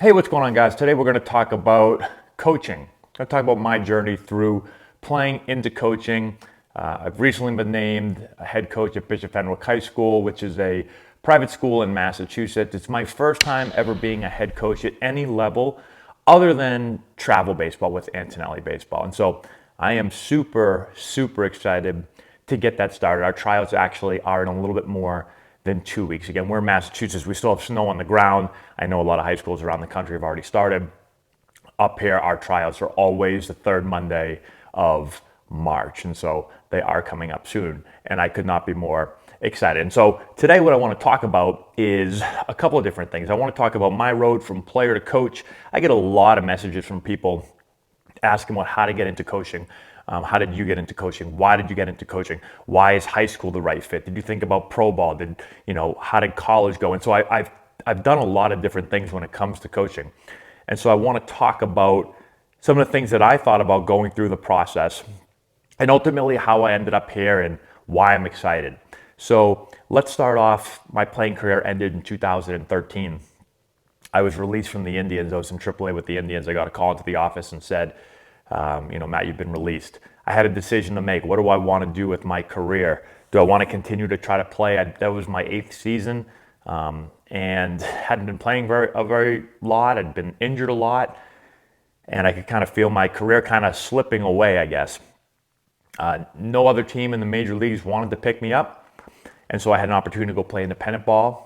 Hey, what's going on, guys? Today we're going to talk about coaching. I'm going to talk about my journey through playing into coaching. I've recently been named a head coach at Bishop Fenwick High School, which is a private school in Massachusetts. It's my first time ever being a head coach at any level other than travel baseball with Antonelli baseball. And so I am super, super excited to get that started. Our tryouts actually are in a little bit more than 2 weeks. Again, we're in Massachusetts. We still have snow on the ground. I know a lot of high schools around the country have already started. Up here, our tryouts are always the third Monday of March. And so they are coming up soon. And I could not be more excited. And so today what I want to talk about is a couple of different things. I want to talk about my road from player to coach. I get a lot of messages from people asking about how to get into coaching. How did you get into coaching? Why did you get into coaching? Why is high school the right fit? Did you think about pro ball? How did college go? And so I've done a lot of different things when it comes to coaching. And so I want to talk about some of the things that I thought about going through the process and ultimately how I ended up here and why I'm excited. So let's start off. My playing career ended in 2013. I was released from the Indians. I was in AAA with the Indians. I got a call into the office and said, Matt, you've been released. I had a decision to make. What do I want to do with my career? Do I want to continue to try to play? That was my 8th season, and hadn't been playing a very lot. I'd been injured a lot, and I could kind of feel my career kind of slipping away, I guess. No other team in the major leagues wanted to pick me up, and so I had an opportunity to go play independent ball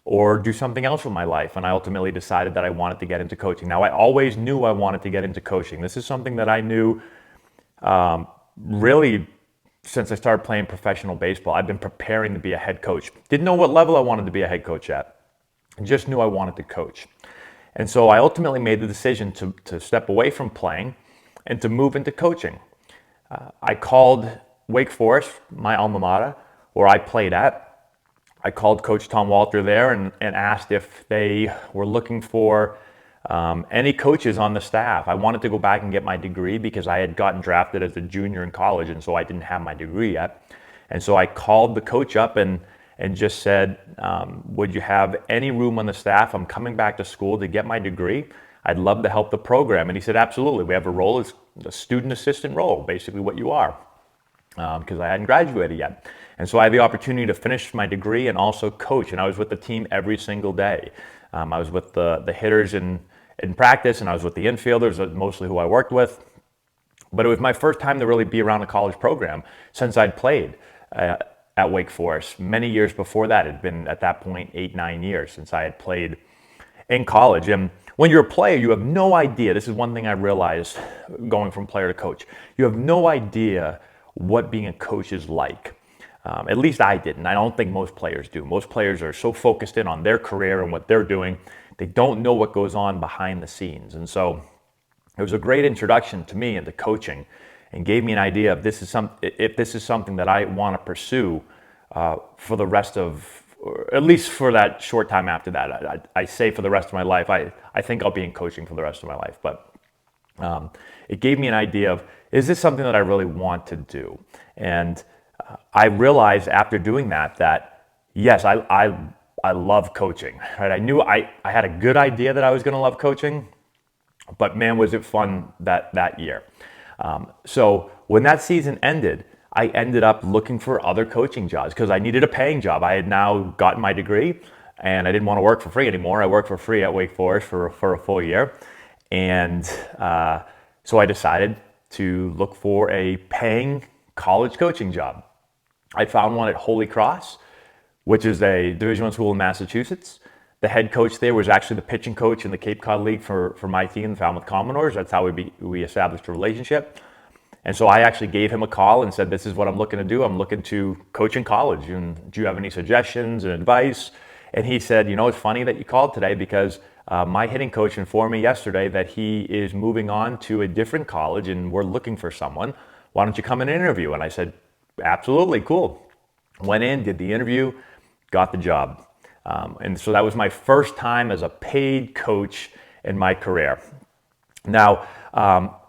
or do something else with my life. And I ultimately decided that I wanted to get into coaching. Now, I always knew I wanted to get into coaching. This is something that I knew really since I started playing professional baseball. I've been preparing to be a head coach. Didn't know what level I wanted to be a head coach at. Just knew I wanted to coach. And so I ultimately made the decision to step away from playing and to move into coaching. I called Wake Forest, my alma mater, where I played at. I called Coach Tom Walter there and asked if they were looking for any coaches on the staff. I wanted to go back and get my degree because I had gotten drafted as a junior in college, and so I didn't have my degree yet. And so I called the coach up and just said, would you have any room on the staff? I'm coming back to school to get my degree. I'd love to help the program. And he said, absolutely. We have a role as a student assistant role, basically what you are, because I hadn't graduated yet. And so I had the opportunity to finish my degree and also coach. And I was with the team every single day. I was with the hitters in practice, and I was with the infielders, mostly who I worked with. But it was my first time to really be around a college program since I'd played at Wake Forest. Many years before that, it had been at that point 8-9 years since I had played in college. And when you're a player, you have no idea. This is one thing I realized going from player to coach. You have no idea what being a coach is like. At least I didn't. I don't think most players do. Most players are so focused in on their career and what they're doing, they don't know what goes on behind the scenes. And so it was a great introduction to me into coaching and gave me an idea of if this is something that I want to pursue for the rest of, or at least for that short time after that. I say for the rest of my life. I think I'll be in coaching for the rest of my life. But it gave me an idea of, is this something that I really want to do? And I realized after doing that yes, I love coaching. Right? I knew I had a good idea that I was going to love coaching, but man, was it fun that year. So when that season ended, I ended up looking for other coaching jobs because I needed a paying job. I had now gotten my degree, and I didn't want to work for free anymore. I worked for free at Wake Forest for a full year, and so I decided to look for a paying college coaching job. I found one at Holy Cross, which is a Division I school in Massachusetts. The head coach there was actually the pitching coach in the Cape Cod League for my team, the Falmouth Commodores. That's how we established a relationship. And so I actually gave him a call and said, this is what I'm looking to do. I'm looking to coach in college. And do you have any suggestions and advice? And he said, it's funny that you called today because my hitting coach informed me yesterday that he is moving on to a different college and we're looking for someone. Why don't you come and interview? And I said, absolutely, cool. Went in, did the interview, got the job. And so that was my first time as a paid coach in my career. Now,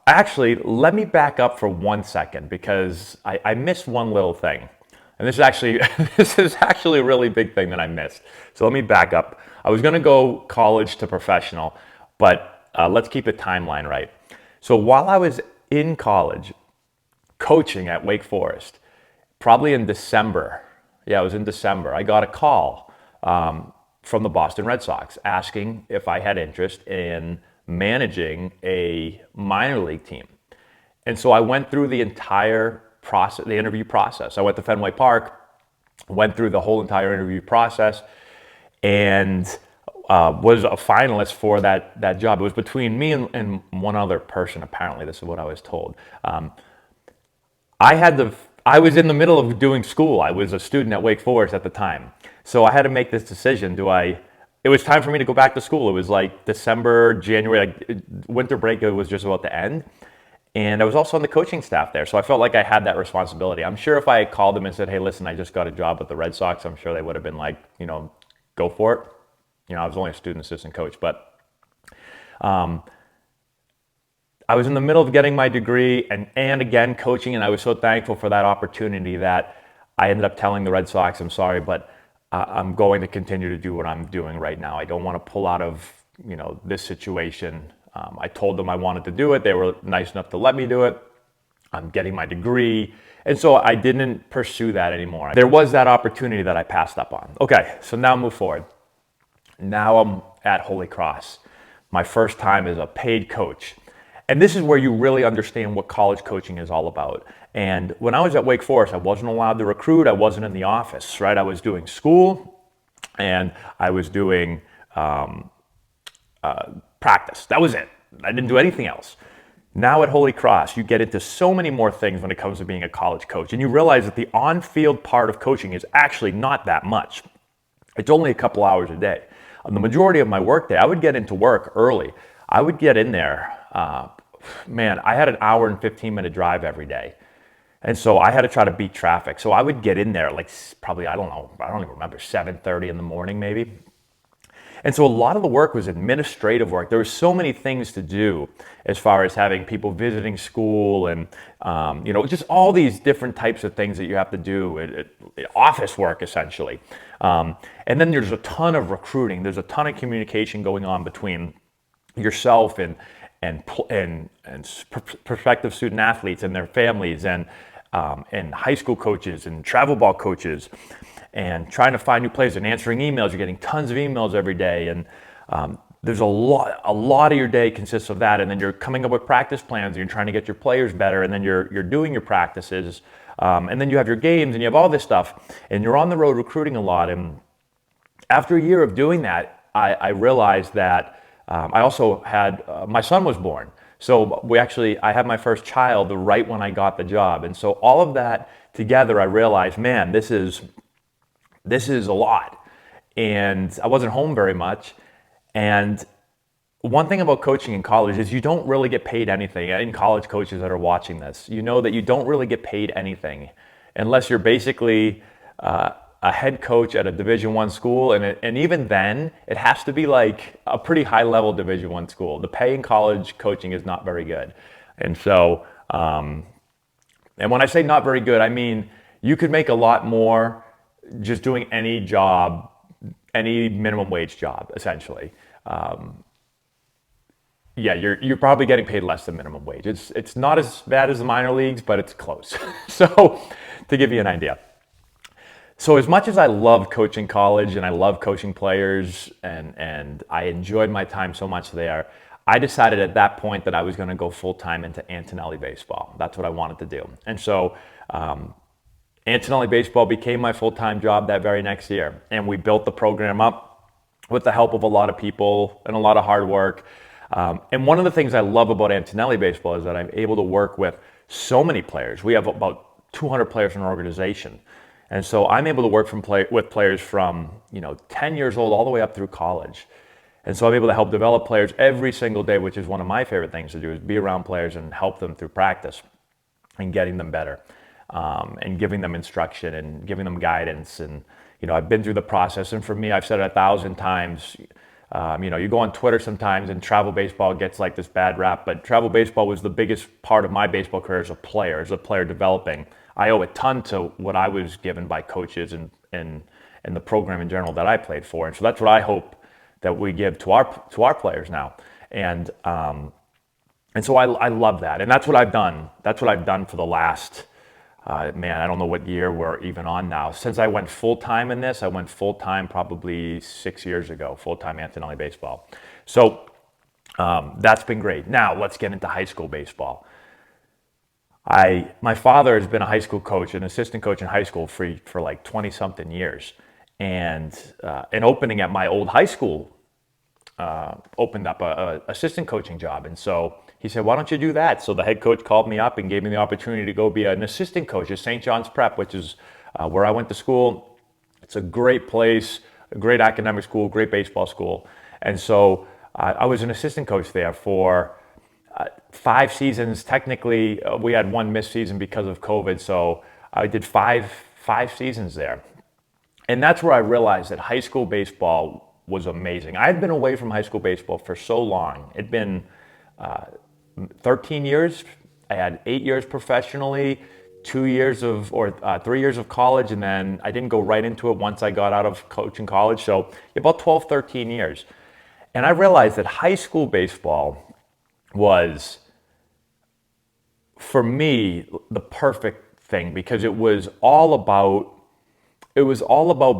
actually, let me back up for 1 second because I missed one little thing. And this is actually a really big thing that I missed. So let me back up. I was going to go college to professional, But let's keep the timeline right. So while I was in college, coaching at Wake Forest, probably in December, yeah, it was in December, I got a call from the Boston Red Sox asking if I had interest in managing a minor league team. And so I went through the entire process, the interview process. I went to Fenway Park, went through the whole entire interview process, and was a finalist for that job. It was between me and one other person, apparently. This is what I was told. I was in the middle of doing school. I was a student at Wake Forest at the time. So I had to make this decision. It was time for me to go back to school. It was like December, January, like winter break was just about to end. And I was also on the coaching staff there. So I felt like I had that responsibility. I'm sure if I had called them and said, hey, listen, I just got a job with the Red Sox, I'm sure they would have been like, go for it. I was only a student assistant coach, but I was in the middle of getting my degree and again coaching, and I was so thankful for that opportunity that I ended up telling the Red Sox, I'm sorry, but I'm going to continue to do what I'm doing right now. I don't want to pull out of this situation. I told them I wanted to do it. They were nice enough to let me do it. I'm getting my degree, and so I didn't pursue that anymore. There was that opportunity that I passed up on. Okay, so now move forward. Now I'm at Holy Cross, my first time as a paid coach. And this is where you really understand what college coaching is all about. And when I was at Wake Forest, I wasn't allowed to recruit. I wasn't in the office, right? I was doing school and I was doing practice. That was it. I didn't do anything else. Now at Holy Cross, you get into so many more things when it comes to being a college coach. And you realize that the on-field part of coaching is actually not that much. It's only a couple hours a day. On the majority of my workday, I would get into work early. I would get in there. I had an hour and 15-minute drive every day. And so I had to try to beat traffic. So I would get in there like probably, I don't even remember, 7:30 in the morning maybe. And so a lot of the work was administrative work. There were so many things to do as far as having people visiting school and, just all these different types of things that you have to do, office work essentially. And then there's a ton of recruiting. There's a ton of communication going on between yourself and prospective student athletes and their families and high school coaches and travel ball coaches and trying to find new players and answering emails. You're getting tons of emails every day, and there's a lot of your day consists of that. And then you're coming up with practice plans and you're trying to get your players better, and then you're doing your practices, and then you have your games and you have all this stuff, and you're on the road recruiting a lot. And after a year of doing that, I realized that I also had my son was born. So I had my first child right when I got the job. And so all of that together, I realized, man, this is a lot. And I wasn't home very much. And one thing about coaching in college is you don't really get paid anything. In college coaches that are watching this, you know that you don't really get paid anything unless you're basically a head coach at a Division I school, and even then, it has to be like a pretty high-level Division I school. The pay in college coaching is not very good, and so, and when I say not very good, I mean you could make a lot more just doing any job, any minimum wage job, essentially. You're probably getting paid less than minimum wage. It's not as bad as the minor leagues, but it's close. So, to give you an idea. So as much as I loved coaching college and I love coaching players and I enjoyed my time so much there, I decided at that point that I was going to go full-time into Antonelli baseball. That's what I wanted to do. And so Antonelli baseball became my full-time job that very next year. And we built the program up with the help of a lot of people and a lot of hard work. And one of the things I love about Antonelli baseball is that I'm able to work with so many players. We have about 200 players in our organization. And so I'm able to work with players from 10 years old all the way up through college. And so I'm able to help develop players every single day, which is one of my favorite things to do, is be around players and help them through practice and getting them better, and giving them instruction and giving them guidance. And I've been through the process. And for me, I've said it 1,000 times. You go on Twitter sometimes and travel baseball gets like this bad rap, but travel baseball was the biggest part of my baseball career as a player developing. I owe a ton to what I was given by coaches and the program in general that I played for. And so that's what I hope that we give to our players now. And so I love that. And that's what I've done. That's what I've done for the last, man, I don't know what year we're even on now. Since I went full-time in this, I went full-time probably 6 years ago, full-time Antonelli baseball. So that's been great. Now let's get into high school baseball. My father has been a high school coach, an assistant coach in high school for like 20 something years. And opening at my old high school, opened up a assistant coaching job. And so he said, why don't you do that? So the head coach called me up and gave me the opportunity to go be an assistant coach at St. John's Prep, which is where I went to school. It's a great place, a great academic school, great baseball school. And so I was an assistant coach there for 5 seasons. Technically, we had one missed season because of COVID. So I did five seasons there. And that's where I realized that high school baseball was amazing. I had been away from high school baseball for so long. It'd been 13 years. I had 8 years professionally, 3 years of college, and then I didn't go right into it once I got out of coaching college. So about 12, 13 years. And I realized that high school baseball was, for me, the perfect thing because it was all about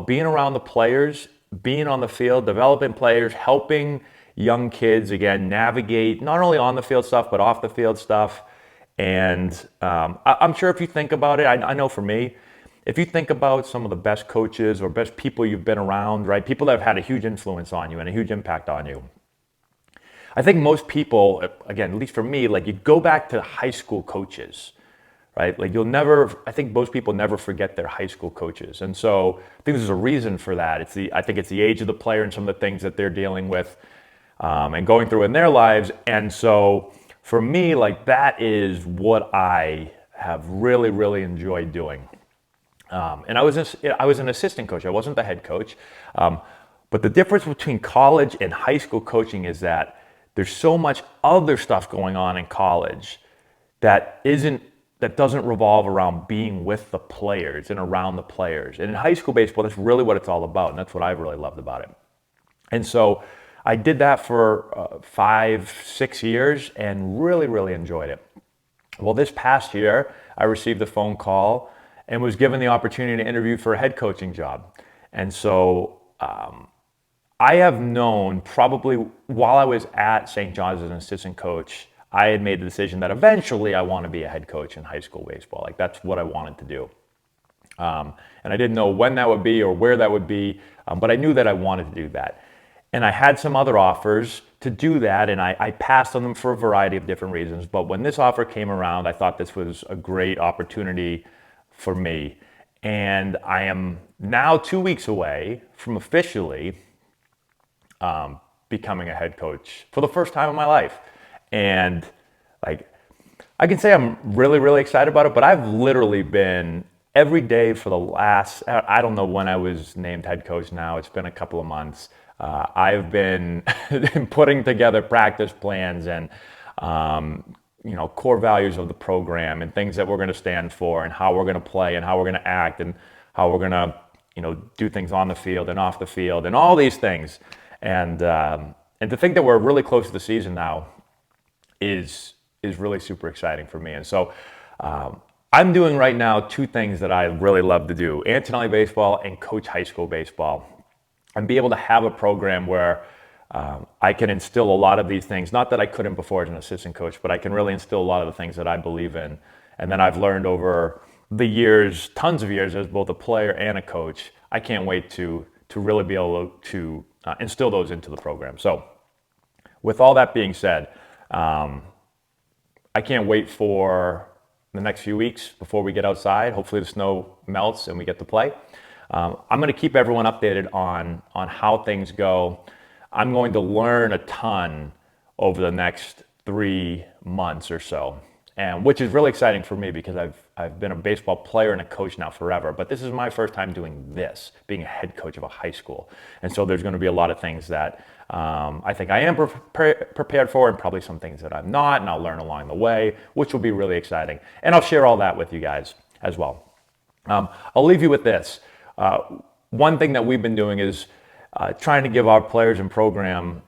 being around the players, being on the field, developing players, helping young kids, again, navigate not only on the field stuff, but off the field stuff. And I'm sure if you think about it, I know for me, if you think about some of the best coaches or best people you've been around, right? People that have had a huge influence on you and a huge impact on you. I think most people, again, at least for me, like you go back to high school coaches, right? Like I think most people never forget their high school coaches. And so I think there's a reason for that. I think it's the age of the player and some of the things that they're dealing with and going through in their lives. And so for me, like that is what I have really, really enjoyed doing. And I was an assistant coach. I wasn't the head coach. But the difference between college and high school coaching is that there's so much other stuff going on in college that doesn't revolve around being with the players and around the players. And in high school baseball, that's really what it's all about. And that's what I really loved about it. And so I did that for 5, 6 years and really, really enjoyed it. Well, this past year, I received a phone call and was given the opportunity to interview for a head coaching job. And so I have known probably while I was at St. John's as an assistant coach, I had made the decision that eventually I want to be a head coach in high school baseball. Like that's what I wanted to do. And I didn't know when that would be or where that would be, but I knew that I wanted to do that. And I had some other offers to do that, and I passed on them for a variety of different reasons. But when this offer came around, I thought this was a great opportunity for me. And I am now 2 weeks away from officially becoming a head coach for the first time in my life. And like, I can say I'm really, really excited about it, but I've literally been every day for the last, I don't know when I was named head coach now, it's been a couple of months. I've been putting together practice plans and, core values of the program and things that we're going to stand for and how we're going to play and how we're going to act and how we're going to, do things on the field and off the field and all these things. And to think that we're really close to the season now is really super exciting for me. And so I'm doing right now 2 things that I really love to do: Antonelli baseball and coach high school baseball, and be able to have a program where I can instill a lot of these things. Not that I couldn't before as an assistant coach, but I can really instill a lot of the things that I believe in and then I've learned over the years, tons of years as both a player and a coach. I can't wait to really be able to instill those into the program. So with all that being said, I can't wait for the next few weeks before we get outside. Hopefully the snow melts and we get to play. I'm going to keep everyone updated on how things go. I'm going to learn a ton over the next 3 months or so, and which is really exciting for me because I've been a baseball player and a coach now forever, but this is my first time doing this, being a head coach of a high school. And so there's going to be a lot of things that I think I am prepared for, and probably some things that I'm not, and I'll learn along the way, which will be really exciting. And I'll share all that with you guys as well. I'll leave you with this. One thing that we've been doing is trying to give our players and program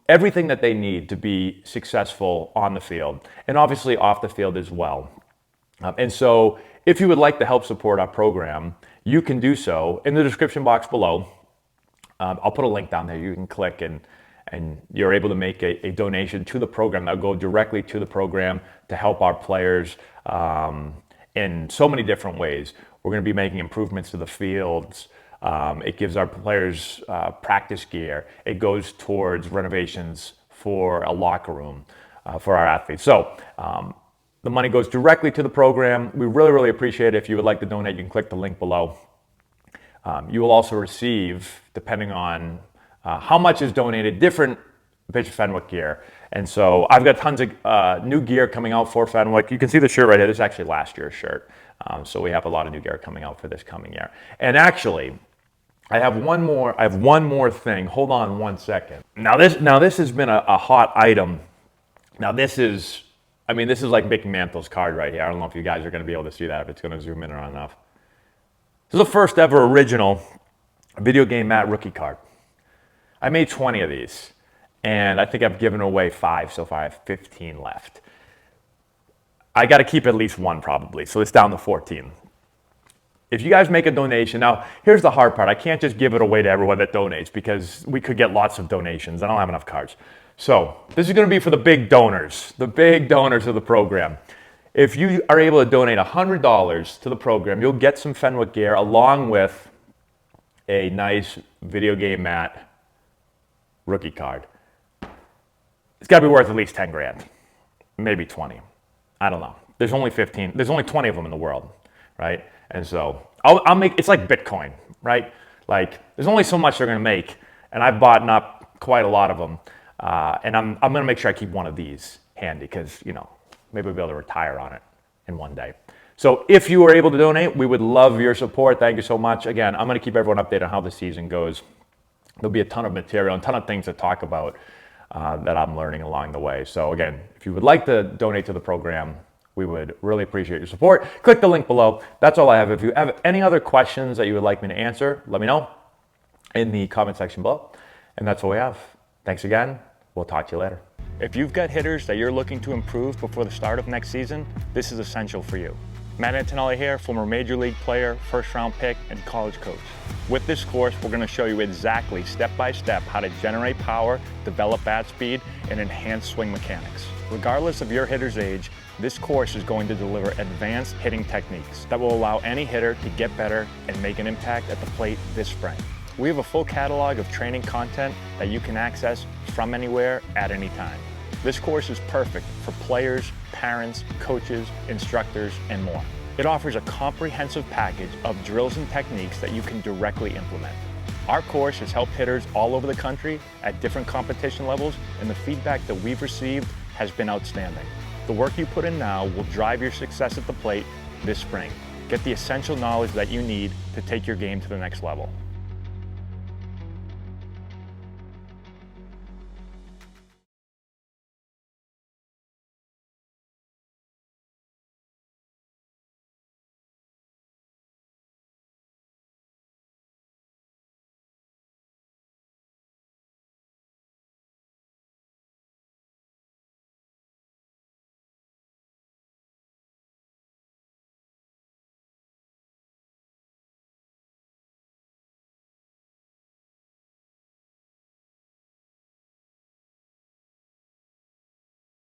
everything that they need to be successful on the field and obviously off the field as well. And so if you would like to help support our program, you can do so in the description box below. I'll put a link down there. You can click and you're able to make a donation to the program that will go directly to the program to help our players in so many different ways. We're going to be making improvements to the fields. It gives our players practice gear. It goes towards renovations for a locker room for our athletes. So the money goes directly to the program. We really, really appreciate it. If you would like to donate, you can click the link below. You will also receive, depending on how much is donated, different Pitch Fenwick gear. And so I've got tons of new gear coming out for Fenwick. You can see the shirt right here. This is actually last year's shirt. So we have a lot of new gear coming out for this coming year. And actually, I have one more thing. Hold on one second. Now this has been a hot item. Now this is like Mickey Mantle's card right here. I don't know if you guys are going to be able to see that, if it's going to zoom in or enough. This is the first ever original video game mat rookie card. I made 20 of these, and I think I've given away 5 so far. I have 15 left. I got to keep at least one probably, so it's down to 14. If you guys make a donation, now here's the hard part. I can't just give it away to everyone that donates because we could get lots of donations. I don't have enough cards. So this is going to be for the big donors of the program. If you are able to donate $100 to the program, you'll get some Fenwick gear along with a nice video game mat rookie card. It's got to be worth at least 10 grand, maybe 20. I don't know. There's only 20 of them in the world, right? And so I'll make, it's like Bitcoin, right? Like there's only so much they're going to make, and I've bought up quite a lot of them. And I'm going to make sure I keep one of these handy because, you know, maybe we'll be able to retire on it in one day. So if you are able to donate, we would love your support. Thank you so much. Again, I'm going to keep everyone updated on how the season goes. There'll be a ton of material, a ton of things to talk about that I'm learning along the way. So again, if you would like to donate to the program, we would really appreciate your support. Click the link below. That's all I have. If you have any other questions that you would like me to answer, let me know in the comment section below. And that's all we have. Thanks again. We'll talk to you later. If you've got hitters that you're looking to improve before the start of next season, this is essential for you. Matt Antonelli here, former major league player, first-round pick, and college coach. With this course, we're going to show you exactly, step-by-step, how to generate power, develop bat speed, and enhance swing mechanics. Regardless of your hitter's age, this course is going to deliver advanced hitting techniques that will allow any hitter to get better and make an impact at the plate this spring. We have a full catalog of training content that you can access from anywhere at any time. This course is perfect for players, parents, coaches, instructors, and more. It offers a comprehensive package of drills and techniques that you can directly implement. Our course has helped hitters all over the country at different competition levels, and the feedback that we've received has been outstanding. The work you put in now will drive your success at the plate this spring. Get the essential knowledge that you need to take your game to the next level.